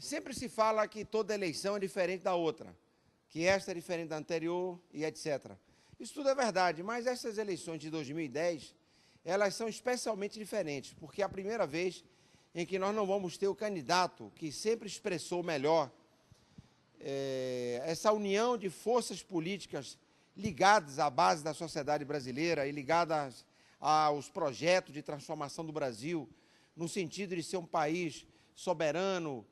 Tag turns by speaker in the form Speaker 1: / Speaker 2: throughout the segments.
Speaker 1: Sempre se fala que toda eleição é diferente da outra, que esta é diferente da anterior e etc. Isso tudo é verdade, mas essas eleições de 2010, elas são especialmente diferentes, porque é a primeira vez em que nós não vamos ter o candidato que sempre expressou melhor essa união de forças políticas ligadas à base da sociedade brasileira e ligadas aos projetos de transformação do Brasil, no sentido de ser um país soberano,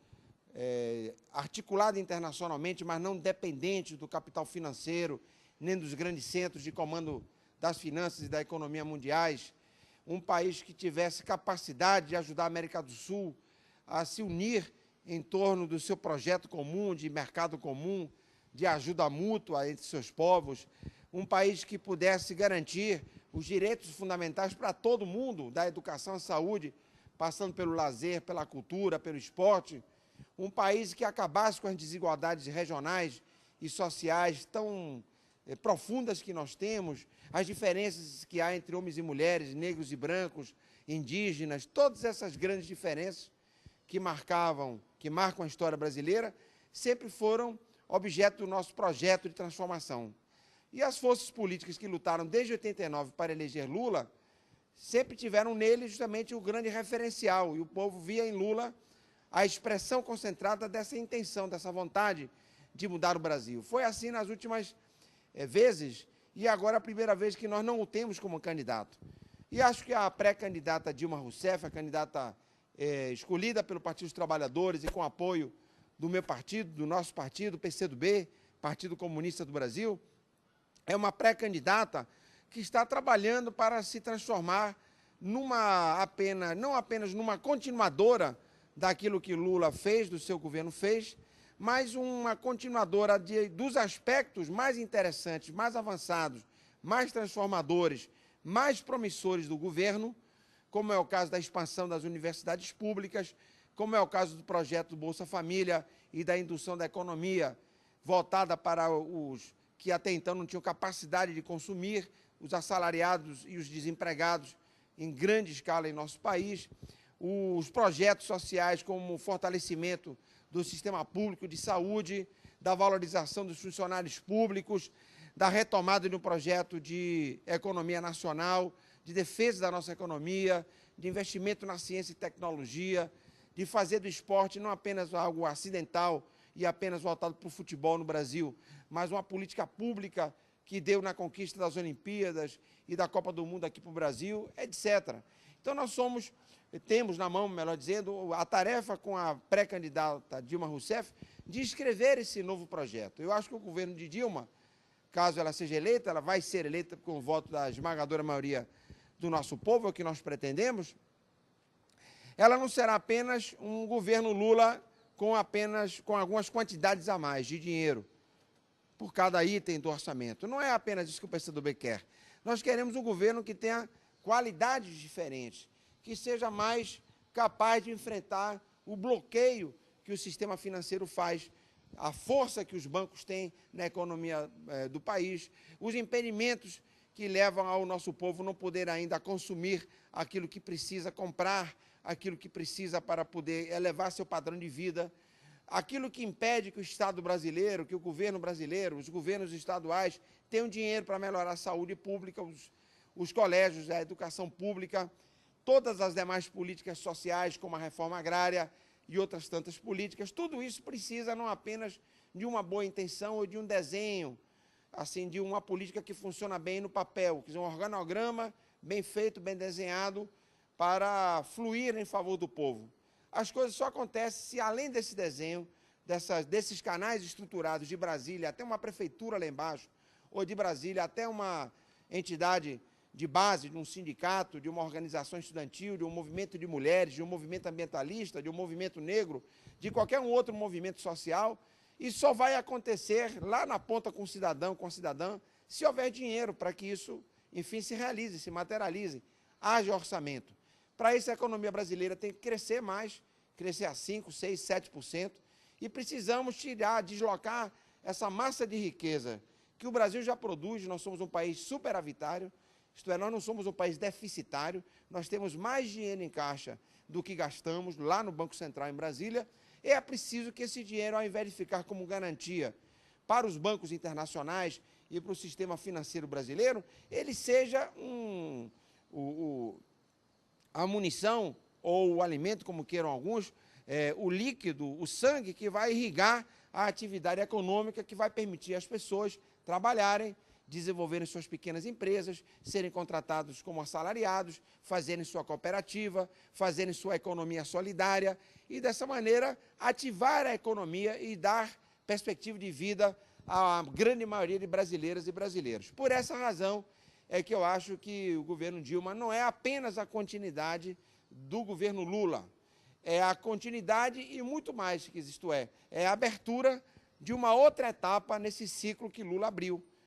Speaker 1: articulado internacionalmente, mas não dependente do capital financeiro, nem dos grandes centros de comando das finanças e da economia mundiais, um país que tivesse capacidade de ajudar a América do Sul a se unir em torno do seu projeto comum, de mercado comum, de ajuda mútua entre seus povos, um país que pudesse garantir os direitos fundamentais para todo mundo, da educação à saúde, passando pelo lazer, pela cultura, pelo esporte, um país que acabasse com as desigualdades regionais e sociais tão profundas que nós temos, as diferenças que há entre homens e mulheres, negros e brancos, indígenas, todas essas grandes diferenças que marcam a história brasileira, sempre foram objeto do nosso projeto de transformação. E as forças políticas que lutaram desde 89 para eleger Lula, sempre tiveram nele justamente o grande referencial, e o povo via em Lula a expressão concentrada dessa intenção, dessa vontade de mudar o Brasil. Foi assim nas últimas vezes, e agora é a primeira vez que nós não o temos como candidato. E acho que a pré-candidata Dilma Rousseff, a candidata escolhida pelo Partido dos Trabalhadores e com apoio do meu partido, do nosso partido, PCdoB, Partido Comunista do Brasil, é uma pré-candidata que está trabalhando para se transformar não apenas numa continuadora daquilo que Lula fez, do seu governo fez, mas uma continuadora dos aspectos mais interessantes, mais avançados, mais transformadores, mais promissores do governo, como é o caso da expansão das universidades públicas, como é o caso do projeto do Bolsa Família e da indução da economia voltada para os que até então não tinham capacidade de consumir, os assalariados e os desempregados em grande escala em nosso país, os projetos sociais como o fortalecimento do sistema público de saúde, da valorização dos funcionários públicos, da retomada de um projeto de economia nacional, de defesa da nossa economia, de investimento na ciência e tecnologia, de fazer do esporte não apenas algo acidental e apenas voltado para o futebol no Brasil, mas uma política pública que deu na conquista das Olimpíadas e da Copa do Mundo aqui para o Brasil, etc. Então, temos na mão, melhor dizendo, a tarefa com a pré-candidata Dilma Rousseff de escrever esse novo projeto. Eu acho que o governo de Dilma, caso ela seja eleita, ela vai ser eleita com o voto da esmagadora maioria do nosso povo, é o que nós pretendemos, ela não será apenas um governo Lula com algumas quantidades a mais de dinheiro por cada item do orçamento. Não é apenas isso que o PCdoB quer. Nós queremos um governo que tenha qualidades diferentes, que seja mais capaz de enfrentar o bloqueio que o sistema financeiro faz, a força que os bancos têm na economia do país, os impedimentos que levam ao nosso povo não poder ainda consumir aquilo que precisa comprar, aquilo que precisa para poder elevar seu padrão de vida, aquilo que impede que o Estado brasileiro, que o governo brasileiro, os governos estaduais tenham dinheiro para melhorar a saúde pública, os colégios, a educação pública, todas as demais políticas sociais, como a reforma agrária e outras tantas políticas. Tudo isso precisa não apenas de uma boa intenção ou de um desenho, assim, de uma política que funciona bem no papel, que é um organograma bem feito, bem desenhado, para fluir em favor do povo. As coisas só acontecem se, além desse desenho, desses canais estruturados de Brasília até uma prefeitura lá embaixo, ou de Brasília até uma entidade de base, de um sindicato, de uma organização estudantil, de um movimento de mulheres, de um movimento ambientalista, de um movimento negro, de qualquer um outro movimento social, isso só vai acontecer lá na ponta com o cidadão, com a cidadã, se houver dinheiro para que isso, enfim, se realize, se materialize, haja orçamento. Para isso, a economia brasileira tem que crescer mais, crescer a 5%, 6%, 7%, e precisamos deslocar essa massa de riqueza que o Brasil já produz. Nós somos um país superavitário, isto é, nós não somos um país deficitário, nós temos mais dinheiro em caixa do que gastamos lá no Banco Central em Brasília, é preciso que esse dinheiro, ao invés de ficar como garantia para os bancos internacionais e para o sistema financeiro brasileiro, ele seja a munição ou o alimento, como queiram alguns, o líquido, o sangue que vai irrigar a atividade econômica, que vai permitir às pessoas trabalharem, desenvolverem suas pequenas empresas, serem contratados como assalariados, fazerem sua cooperativa, fazerem sua economia solidária e, dessa maneira, ativar a economia e dar perspectiva de vida à grande maioria de brasileiras e brasileiros. Por essa razão é que eu acho que o governo Dilma não é apenas a continuidade do governo Lula, é a continuidade e muito mais que isto é a abertura de uma outra etapa nesse ciclo que Lula abriu.